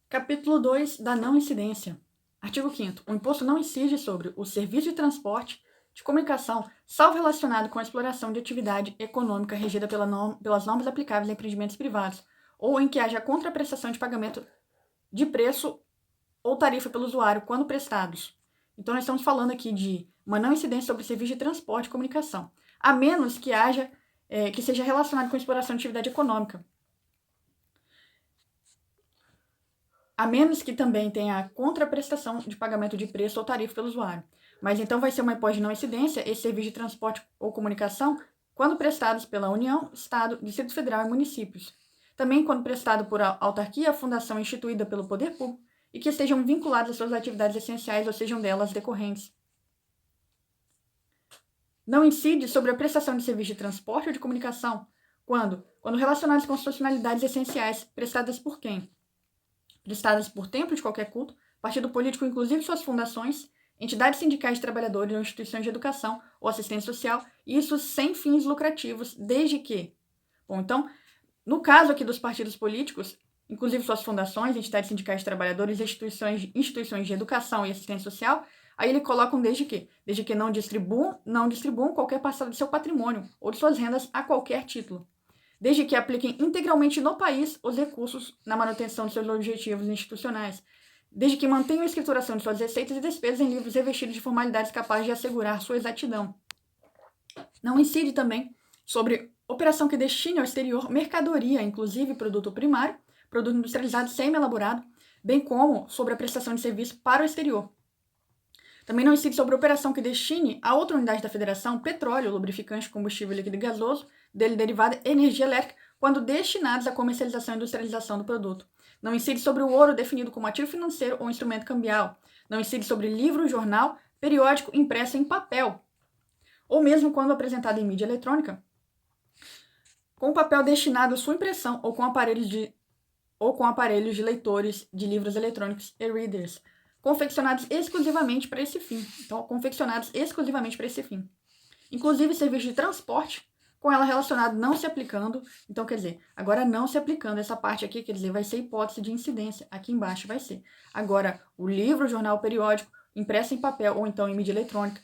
Capítulo 2 da não incidência. Artigo 5º. O imposto não incide sobre o serviço de transporte, de comunicação, salvo relacionado com a exploração de atividade econômica regida pelas normas aplicáveis a empreendimentos privados, ou em que haja contraprestação de pagamento de preço ou tarifa pelo usuário quando prestados. Então, nós estamos falando aqui de uma não incidência sobre o serviço de transporte e comunicação, a menos que que seja relacionado com a exploração de atividade econômica. A menos que também tenha a contraprestação de pagamento de preço ou tarifa pelo usuário. Mas então vai ser uma hipótese de não incidência esse serviço de transporte ou comunicação quando prestados pela União, Estado, Distrito Federal e municípios. Também quando prestado por autarquia, fundação instituída pelo poder público e que estejam vinculados às suas atividades essenciais ou sejam delas decorrentes. Não incide sobre a prestação de serviço de transporte ou de comunicação quando relacionados com suas finalidades essenciais prestadas por quem? Prestadas por templo de qualquer culto, partido político, inclusive suas fundações, entidades sindicais de trabalhadores ou instituições de educação ou assistência social, isso sem fins lucrativos, desde que... Bom, então, no caso aqui dos partidos políticos, inclusive suas fundações, entidades sindicais de trabalhadores, instituições de educação e assistência social, aí ele coloca um desde que. Desde que não distribuam qualquer parcela de seu patrimônio ou de suas rendas a qualquer título. Desde que apliquem integralmente no país os recursos na manutenção de seus objetivos institucionais, desde que mantenham a escrituração de suas receitas e despesas em livros revestidos de formalidades capazes de assegurar sua exatidão. Não incide também sobre operação que destine ao exterior mercadoria, inclusive produto primário, produto industrializado semi-elaborado, bem como sobre a prestação de serviço para o exterior. Também não incide sobre a operação que destine a outra unidade da federação petróleo, lubrificante, combustível líquido e gasoso, dele derivada, energia elétrica, quando destinados à comercialização e industrialização do produto. Não incide sobre o ouro definido como ativo financeiro ou instrumento cambial. Não incide sobre livro, jornal, periódico impresso em papel. Ou mesmo quando apresentado em mídia eletrônica, com papel destinado à sua impressão ou com aparelhos de leitores de livros eletrônicos e-readers, confeccionados exclusivamente para esse fim. Então, confeccionados exclusivamente para esse fim. Inclusive, serviço de transporte, com ela relacionado não se aplicando. Então, quer dizer, agora não se aplicando essa parte aqui, quer dizer, vai ser hipótese de incidência. Aqui embaixo vai ser. Agora, o livro, jornal, periódico, impresso em papel ou então em mídia eletrônica,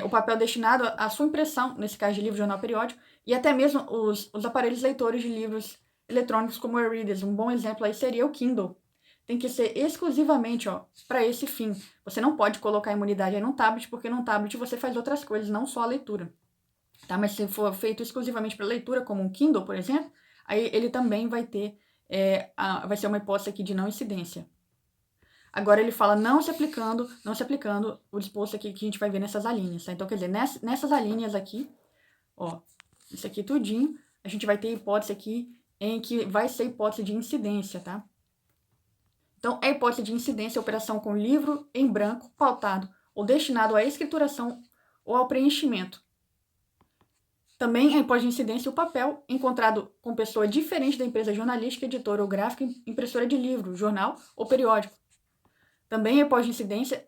o papel destinado à sua impressão, nesse caso de livro, jornal, periódico, e até mesmo os aparelhos leitores de livros eletrônicos como e-readers. Um bom exemplo aí seria o Kindle. Tem que ser exclusivamente para esse fim. Você não pode colocar a imunidade aí no tablet, porque no tablet você faz outras coisas, não só a leitura. Tá? Mas se for feito exclusivamente para leitura, como um Kindle, por exemplo, aí ele também vai ter, vai ser uma hipótese aqui de não incidência. Agora ele fala não se aplicando o disposto aqui que a gente vai ver nessas alíneas. Tá? Então, quer dizer, nessas alíneas aqui, isso aqui tudinho, a gente vai ter hipótese aqui em que vai ser hipótese de incidência, tá? Então, é hipótese de incidência a operação com livro em branco, pautado ou destinado à escrituração ou ao preenchimento. Também é hipótese de incidência o papel encontrado com pessoa diferente da empresa jornalística, editora ou gráfica, impressora de livro, jornal ou periódico. Também é hipótese de incidência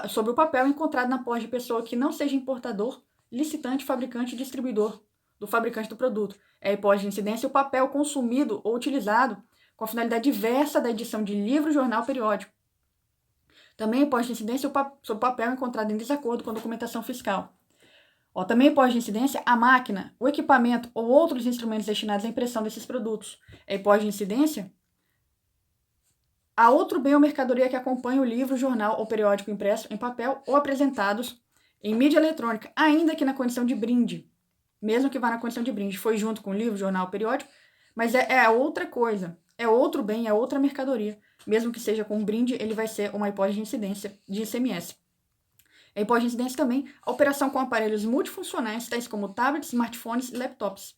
sobre o papel encontrado na posse de pessoa que não seja importador, licitante, fabricante e distribuidor do fabricante do produto. É hipótese de incidência o papel consumido ou utilizado com a finalidade diversa da edição de livro, jornal, periódico. Também pode de incidência sobre o papel encontrado em desacordo com a documentação fiscal. Também pode de incidência a máquina, o equipamento ou outros instrumentos destinados à impressão desses produtos. Pode de incidência a outro bem ou mercadoria que acompanha o livro, jornal ou periódico impresso em papel ou apresentados em mídia eletrônica, ainda que na condição de brinde. Mesmo que vá na condição de brinde, foi junto com o livro, jornal ou periódico, mas é outra coisa. É outro bem, é outra mercadoria. Mesmo que seja com um brinde, ele vai ser uma hipótese de incidência de ICMS. É hipótese de incidência também a operação com aparelhos multifuncionais, tais como tablets, smartphones e laptops.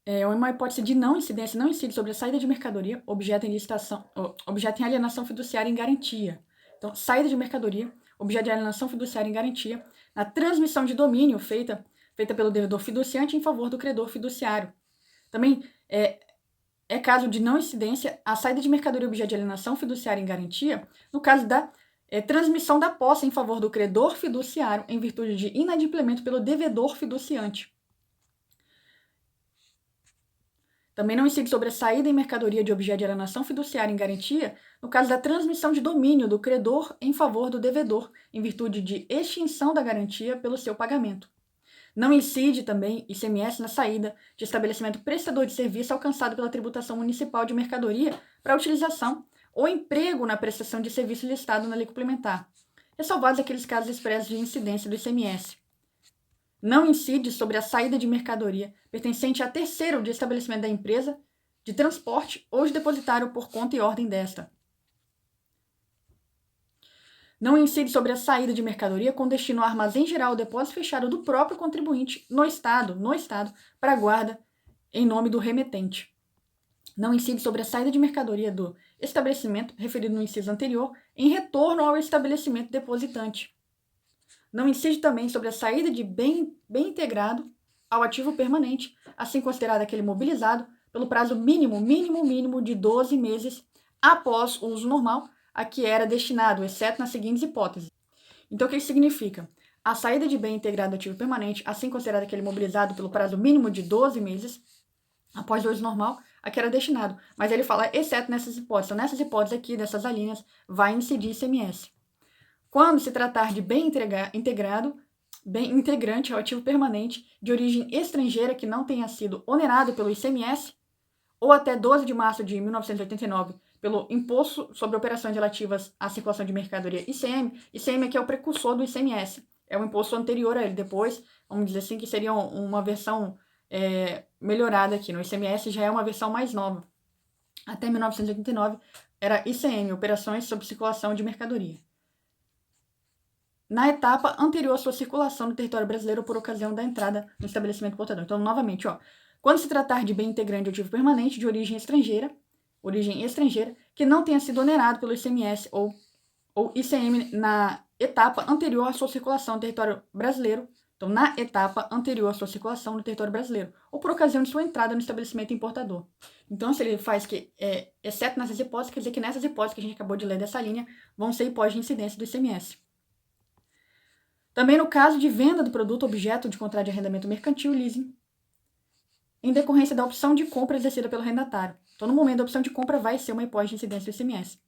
É uma hipótese de não incidência, não incide sobre a saída de mercadoria, objeto em alienação fiduciária em garantia. Então, saída de mercadoria, objeto de alienação fiduciária em garantia, na transmissão de domínio feita pelo devedor fiduciante em favor do credor fiduciário. Também é caso de não incidência a saída de mercadoria objeto de alienação fiduciária em garantia no caso da transmissão da posse em favor do credor fiduciário em virtude de inadimplemento pelo devedor fiduciante. Também não incide sobre a saída em mercadoria de objeto de alienação fiduciária em garantia no caso da transmissão de domínio do credor em favor do devedor, em virtude de extinção da garantia pelo seu pagamento. Não incide também ICMS na saída de estabelecimento prestador de serviço alcançado pela tributação municipal de mercadoria para utilização ou emprego na prestação de serviço listado na lei complementar, ressalvados aqueles casos expressos de incidência do ICMS. Não incide sobre a saída de mercadoria pertencente a terceiro de estabelecimento da empresa, de transporte ou de depositário por conta e ordem desta. Não incide sobre a saída de mercadoria com destino ao armazém geral ou depósito fechado do próprio contribuinte no Estado, para guarda em nome do remetente. Não incide sobre a saída de mercadoria do estabelecimento referido no inciso anterior em retorno ao estabelecimento depositante. Não incide também sobre a saída de bem integrado ao ativo permanente, assim considerado aquele mobilizado, pelo prazo mínimo de 12 meses após o uso normal a que era destinado, exceto nas seguintes hipóteses. Então, o que isso significa? A saída de bem integrado ao ativo permanente, assim considerado aquele mobilizado pelo prazo mínimo de 12 meses após o uso normal a que era destinado. Mas ele fala, exceto nessas hipóteses. Então, nessas hipóteses aqui, dessas alíneas, vai incidir ICMS. Quando se tratar de bem integrante ao ativo permanente de origem estrangeira que não tenha sido onerado pelo ICMS, ou até 12 de março de 1989, pelo Imposto sobre Operações Relativas à Circulação de Mercadoria, ICM aqui é o precursor do ICMS, é um imposto anterior a ele, depois, vamos dizer assim, que seria uma versão melhorada aqui, no ICMS já é uma versão mais nova. Até 1989 era ICM, Operações sobre Circulação de Mercadoria. Na etapa anterior à sua circulação no território brasileiro por ocasião da entrada no estabelecimento portador. Então, novamente, quando se tratar de bem integrante ativo permanente de origem estrangeira, que não tenha sido onerado pelo ICMS ou ICM na etapa anterior à sua circulação no território brasileiro, então, na etapa anterior à sua circulação no território brasileiro, ou por ocasião de sua entrada no estabelecimento importador. Então, se ele faz que, exceto nessas hipóteses, quer dizer que nessas hipóteses que a gente acabou de ler dessa linha, vão ser hipóteses de incidência do ICMS. Também no caso de venda do produto objeto de contrato de arrendamento mercantil, leasing, em decorrência da opção de compra exercida pelo arrendatário. Então, no momento da opção de compra, vai ser uma hipótese de incidência do ICMS.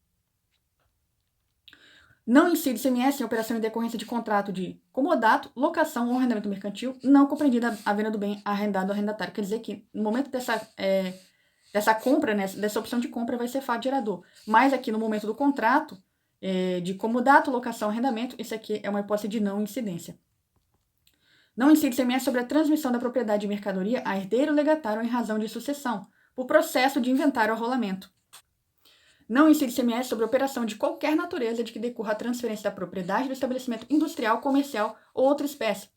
Não incide ICMS em operação em decorrência de contrato de comodato, locação ou arrendamento mercantil, não compreendida a venda do bem arrendado ao arrendatário. Quer dizer que, no momento dessa compra, dessa opção de compra, vai ser fato gerador. Mas aqui, no momento do contrato, de comodato, locação, arrendamento, isso aqui é uma hipótese de não incidência. Não incide ICMS sobre a transmissão da propriedade de mercadoria a herdeiro legatário em razão de sucessão, por processo de inventário ou rolamento. Não incide ICMS sobre operação de qualquer natureza de que decorra a transferência da propriedade do estabelecimento industrial, comercial ou outra espécie.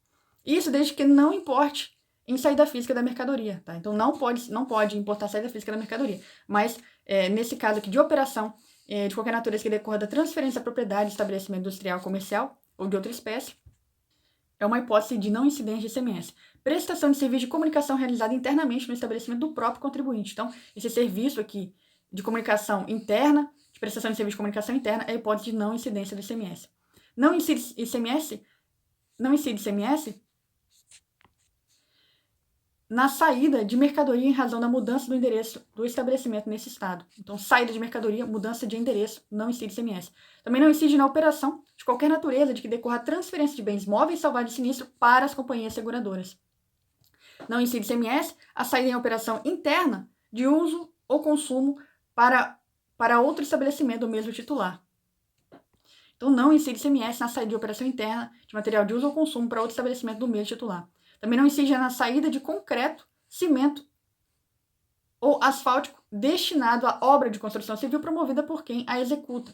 Isso desde que não importe em saída física da mercadoria, tá? Então, não pode importar saída física da mercadoria. Mas, nesse caso aqui de operação de qualquer natureza que decorra da transferência da propriedade do estabelecimento industrial, comercial ou de outra espécie, é uma hipótese de não incidência de ICMS. Prestação de serviço de comunicação realizada internamente no estabelecimento do próprio contribuinte. Então, esse serviço aqui de comunicação interna, de prestação de serviço de comunicação interna, é a hipótese de não incidência do ICMS. Não incide ICMS na saída de mercadoria em razão da mudança do endereço do estabelecimento nesse estado. Então, saída de mercadoria, mudança de endereço, não incide ICMS. Também não incide na operação de qualquer natureza de que decorra a transferência de bens móveis salvados de sinistro para as companhias seguradoras. Não incide ICMS a saída em operação interna de uso ou consumo para outro estabelecimento do mesmo titular. Então, não incide ICMS na saída de operação interna de material de uso ou consumo para outro estabelecimento do mesmo titular. Também não incide na saída de concreto, cimento ou asfáltico destinado à obra de construção civil promovida por quem executa.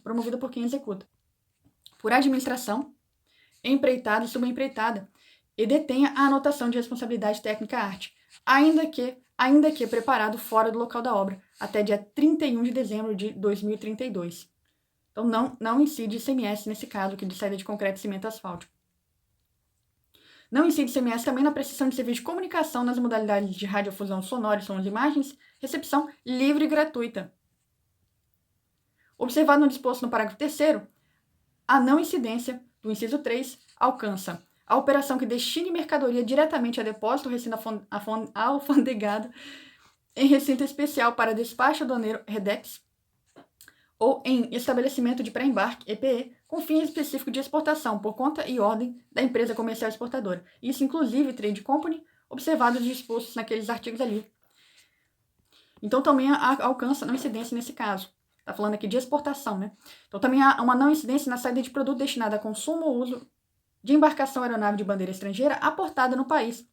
Por administração, empreitada e subempreitada, e detenha a anotação de responsabilidade técnica arte, ainda que preparado fora do local da obra, até dia 31 de dezembro de 2032. Então, não incide ICMS nesse caso aqui de saída de concreto, cimento e asfáltico. Não incide ICMS também na prestação de serviço de comunicação nas modalidades de radiodifusão sonora e sons e imagens, recepção livre e gratuita. Observado no disposto no parágrafo 3º, a não incidência do inciso 3 alcança a operação que destine mercadoria diretamente a depósito recém-alfandegado em recinto especial para despacho aduaneiro REDEX, ou em estabelecimento de pré-embarque, EPE, com fim específico de exportação, por conta e ordem da empresa comercial exportadora. Isso, inclusive, trade company, observados e dispostos naqueles artigos ali. Então, também alcança não incidência nesse caso. Está falando aqui de exportação, né? Então, também há uma não incidência na saída de produto destinado a consumo ou uso de embarcação aeronave de bandeira estrangeira aportada no país,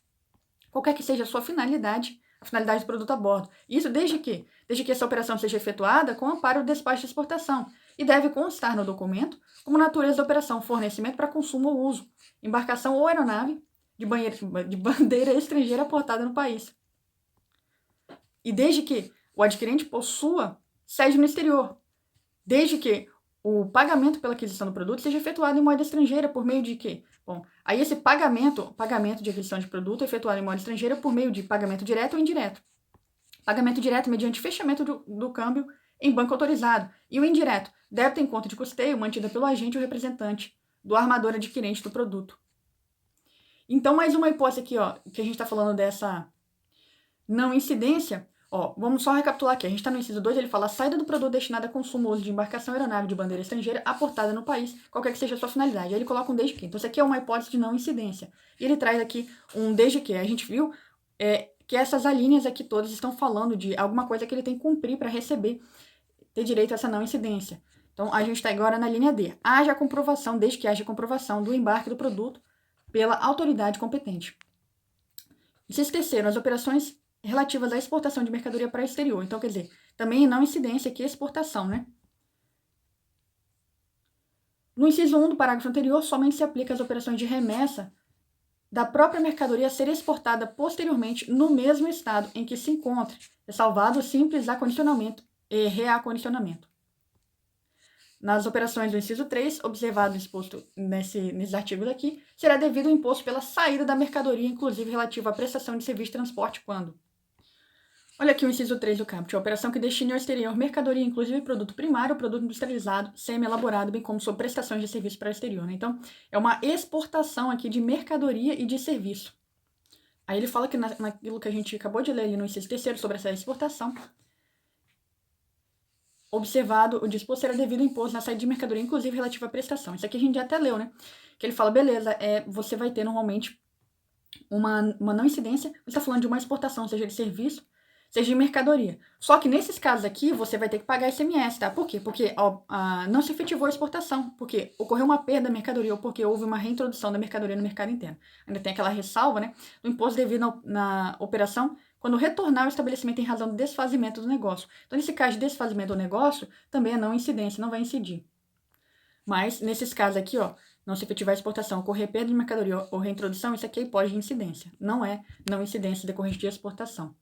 qualquer que seja a sua finalidade, a finalidade do produto a bordo. Isso desde que essa operação seja efetuada com amparo do despacho de exportação e deve constar no documento como natureza da operação, fornecimento para consumo ou uso, embarcação ou aeronave de bandeira estrangeira aportada no país. E desde que o adquirente possua sede no exterior, desde que o pagamento pela aquisição do produto seja efetuado em moeda estrangeira por meio de quê? Bom, aí esse pagamento de aquisição de produto é efetuado em moeda estrangeira por meio de pagamento direto ou indireto. Pagamento direto mediante fechamento do câmbio em banco autorizado. E o indireto, débito em conta de custeio mantida pelo agente ou representante do armador adquirente do produto. Então, mais uma hipótese aqui, ó, que a gente está falando dessa não incidência. Ó, vamos só recapitular aqui. A gente está no inciso 2, ele fala a saída do produto destinado a consumo ou uso de embarcação aeronave de bandeira estrangeira aportada no país, qualquer que seja a sua finalidade. Aí ele coloca um desde que. Então, isso aqui é uma hipótese de não incidência. E ele traz aqui um desde que. A gente viu que essas alíneas aqui todas estão falando de alguma coisa que ele tem que cumprir para receber, ter direito a essa não incidência. Então, a gente está agora na linha D. Haja comprovação, desde que haja comprovação do embarque do produto pela autoridade competente. Inciso terceiro, as operações relativas à exportação de mercadoria para o exterior. Então, quer dizer, também não incidência aqui exportação, né? No inciso 1 do parágrafo anterior, somente se aplica às operações de remessa da própria mercadoria a ser exportada posteriormente no mesmo estado em que se encontra, ressalvado o simples acondicionamento e reacondicionamento. Nas operações do inciso 3, observado o exposto nesses artigos aqui, será devido o imposto pela saída da mercadoria, inclusive relativo à prestação de serviço de transporte, quando? Olha aqui o inciso 3 do caput. A operação que destine ao exterior mercadoria, inclusive produto primário, produto industrializado, semi-elaborado, bem como sob prestações de serviço para o exterior. Né? Então, é uma exportação aqui de mercadoria e de serviço. Aí ele fala que naquilo que a gente acabou de ler ali no inciso 3 sobre essa exportação, observado o disposto será devido ao imposto na saída de mercadoria, inclusive relativa à prestação. Isso aqui a gente já até leu, né? Que ele fala, beleza, você vai ter normalmente uma não incidência, você está falando de uma exportação, seja de serviço, seja de mercadoria. Só que nesses casos aqui, você vai ter que pagar ICMS, tá? Por quê? Porque não se efetivou a exportação, porque ocorreu uma perda da mercadoria ou porque houve uma reintrodução da mercadoria no mercado interno. Ainda tem aquela ressalva, né? Do imposto devido na operação quando retornar ao estabelecimento em razão do desfazimento do negócio. Então, nesse caso de desfazimento do negócio, também é não incidência, não vai incidir. Mas, nesses casos aqui, ó, não se efetivar a exportação, ocorrer perda de mercadoria ou reintrodução, isso aqui é hipótese de incidência. Não é não incidência decorrente de exportação.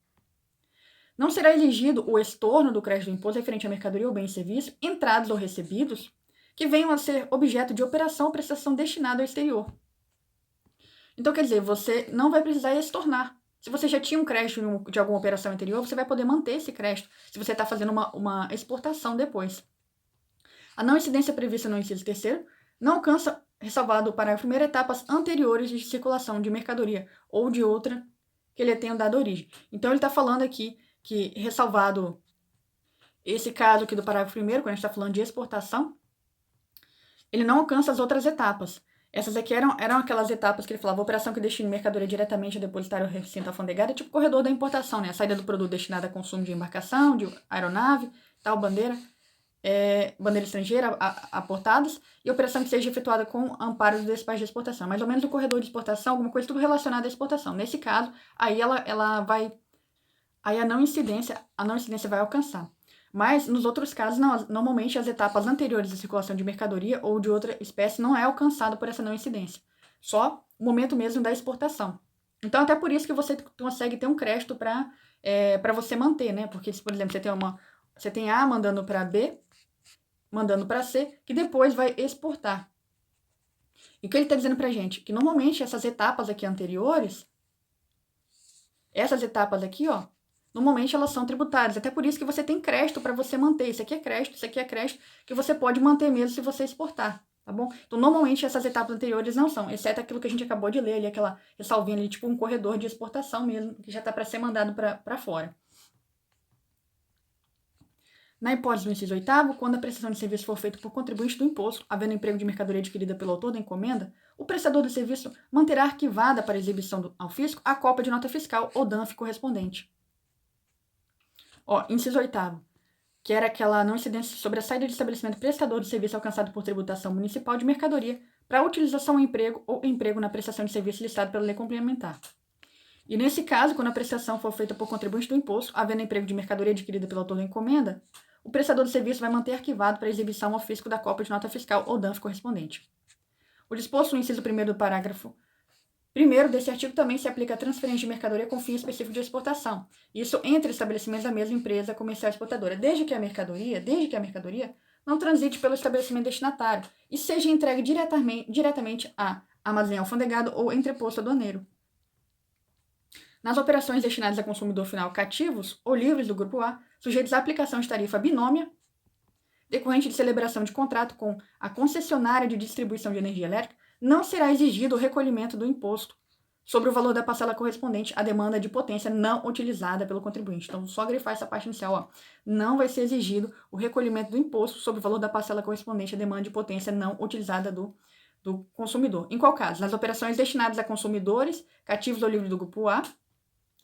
Não será exigido o estorno do crédito do imposto referente à mercadoria ou bem e serviço, entrados ou recebidos, que venham a ser objeto de operação ou prestação destinada ao exterior. Então, quer dizer, você não vai precisar estornar. Se você já tinha um crédito de alguma operação anterior, você vai poder manter esse crédito se você está fazendo uma exportação depois. A não incidência prevista no inciso 3º não alcança, ressalvado o parágrafo 1º, etapas anteriores de circulação de mercadoria ou de outra que ele tenha dado origem. Então, ele está falando aqui que, ressalvado esse caso aqui do parágrafo 1º, quando a gente está falando de exportação, ele não alcança as outras etapas. Essas aqui eram aquelas etapas que ele falava, operação que destine mercadoria diretamente ao depositário ou recinto alfandegado, tipo corredor da importação, né? A saída do produto destinado a consumo de embarcação, de aeronave, tal, bandeira estrangeira aportadas, e operação que seja efetuada com amparo do despacho de exportação. Mais ou menos o corredor de exportação, alguma coisa tudo relacionado à exportação. Nesse caso, aí ela vai... Aí a não incidência vai alcançar. Mas, nos outros casos, não, normalmente as etapas anteriores da circulação de mercadoria ou de outra espécie não é alcançado por essa não incidência. Só o momento mesmo da exportação. Então, até por isso que você consegue ter um crédito para você manter, né? Porque, se, por exemplo, você tem A mandando para B, mandando para C, que depois vai exportar. E o que ele está dizendo para a gente? Que, normalmente, essas etapas aqui anteriores, essas etapas aqui, ó, normalmente elas são tributárias, até por isso que você tem crédito para você manter. Isso aqui é crédito que você pode manter mesmo se você exportar, tá bom? Então, normalmente essas etapas anteriores não são, exceto aquilo que a gente acabou de ler ali, aquela ressalvinha ali, tipo um corredor de exportação mesmo, que já está para ser mandado para fora. Na hipótese do inciso 8º, quando a prestação de serviço for feita por contribuinte do imposto, havendo emprego de mercadoria adquirida pelo autor da encomenda, o prestador do serviço manterá arquivada para exibição ao fisco a cópia de nota fiscal ou DANF correspondente. Inciso 8º, que era aquela não incidência sobre a saída de estabelecimento prestador de serviço alcançado por tributação municipal de mercadoria para utilização ao emprego ou emprego na prestação de serviço listado pela lei complementar. E nesse caso, quando a prestação for feita por contribuinte do imposto, havendo emprego de mercadoria adquirida pelo autor da encomenda, o prestador do serviço vai manter arquivado para exibição ao fisco da cópia de nota fiscal ou DANF correspondente. O disposto no inciso 1º do parágrafo 1º desse artigo também se aplica à transferência de mercadoria com fim específico de exportação. Isso entre estabelecimentos da mesma empresa comercial exportadora, desde que a mercadoria não transite pelo estabelecimento destinatário e seja entregue diretamente a armazém alfandegado ou entreposto aduaneiro. Nas operações destinadas a consumidor final cativos ou livres do grupo A, sujeitos à aplicação de tarifa binômia, decorrente de celebração de contrato com a concessionária de distribuição de energia elétrica, não será exigido o recolhimento do imposto sobre o valor da parcela correspondente à demanda de potência não utilizada pelo contribuinte. Então, só grifar essa parte inicial, não vai ser exigido o recolhimento do imposto sobre o valor da parcela correspondente à demanda de potência não utilizada do consumidor. Em qual caso? Nas operações destinadas a consumidores cativos ou livres do grupo A,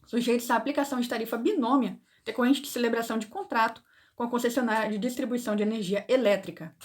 sujeitos à aplicação de tarifa binômia, decorrente de celebração de contrato com a concessionária de distribuição de energia elétrica.